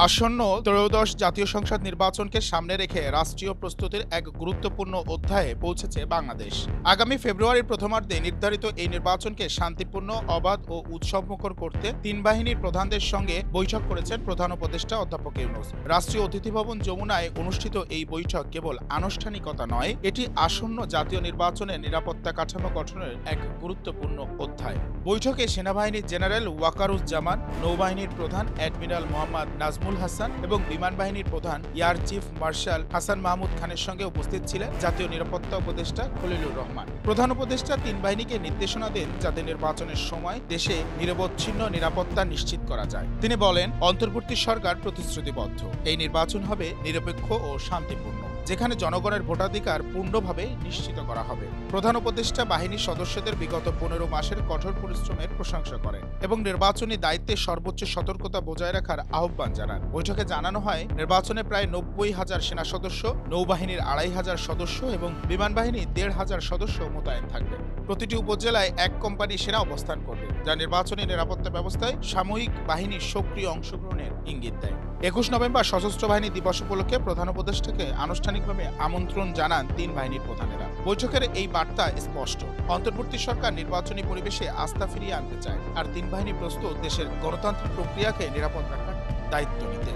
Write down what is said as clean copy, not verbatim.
আসন্ন ত্রয়োদশ জাতীয় সংসদ নির্বাচনকে সামনে রেখে রাষ্ট্রীয় প্রস্তুতির এক গুরুত্বপূর্ণ অধ্যায়ে পৌঁছেছে বাংলাদেশ। আগামী ফেব্রুয়ারির প্রথমার্ধে নির্ধারিত এই নির্বাচনকে শান্তিপূর্ণ, অবাধ ও উৎসবমুখর করতে তিন বাহিনীর প্রধানদের সঙ্গে বৈঠক করেছেন প্রধান উপদেষ্টা অধ্যাপক ইউনূস। রাষ্ট্রীয় অতিথি ভবন যমুনায় অনুষ্ঠিত এই বৈঠক কেবল আনুষ্ঠানিকতা নয়, এটি আসন্ন জাতীয় নির্বাচনের নিরাপত্তা কাঠামো গঠনের এক গুরুত্বপূর্ণ অধ্যায়। বৈঠকে সেনাবাহিনীর জেনারেল ওয়াকারুজ্জামান, নৌবাহিনীর প্রধান অ্যাডমিরাল মোহাম্মদ নাজমুল হাসান এবং বিমান বাহিনীর প্রধান air chief marshal Hasan Mahmud খানের সঙ্গে উপস্থিত ছিলেন জাতীয় নিরাপত্তা উপদেষ্টা খলিলুর রহমান। প্রধান উপদেষ্টা তিন বাহিনীকে নির্দেশনা দেন যাতে নির্বাচনের সময় দেশে নিরবচ্ছিন্ন নিরাপত্তা নিশ্চিত করা যায়। তিনি বলেন, অন্তর্বর্তী সরকার প্রতিশ্রুতিবদ্ধ, এই নির্বাচন হবে নিরপেক্ষ ও শান্তিপূর্ণ, যেখানে জনগণের ভোটাধিকার পূর্ণভাবে নিশ্চিত করা হবে। প্রধান উপদেষ্টা বাহিনীর সদস্যদের বিগত ১৫ মাসের কঠোর পরিশ্রমের প্রশংসা করেন এবং নির্বাচনী দায়িত্বে সর্বোচ্চ সতর্কতা বজায় রাখার আহ্বান জানান। বৈঠকে জানানো হয়, নির্বাচনে প্রায় ৯০,০০০ সেনা সদস্য, নৌবাহিনীর ২৫০০ সদস্য এবং বিমান বাহিনীর ১৫০০ সদস্য মোতায়েন থাকবে। প্রতিটি উপজেলায় এক কোম্পানি সেনা অবস্থান করবে, যা নির্বাচনী নিরাপত্তা ব্যবস্থায় সাময়িক বাহিনীর সক্রিয় অংশগ্রহণের ইঙ্গিত দেয়। ২১ নভেম্বর সশস্ত্র বাহিনী দিবস উপলক্ষে প্রধান উপদেষ্টাকে আনুষ্ঠানিকভাবে আমন্ত্রণ জানান তিন বাহিনীর প্রধানেরা। বৈঠকের এই বার্তা স্পষ্ট, অন্তর্বর্তী সরকার নির্বাচনী পরিবেশে আস্থা ফিরিয়ে আনতে চায়, আর তিন বাহিনী প্রস্তুত দেশের গণতান্ত্রিক প্রক্রিয়াকে নিরাপদ রাখার দায়িত্ব নিতে।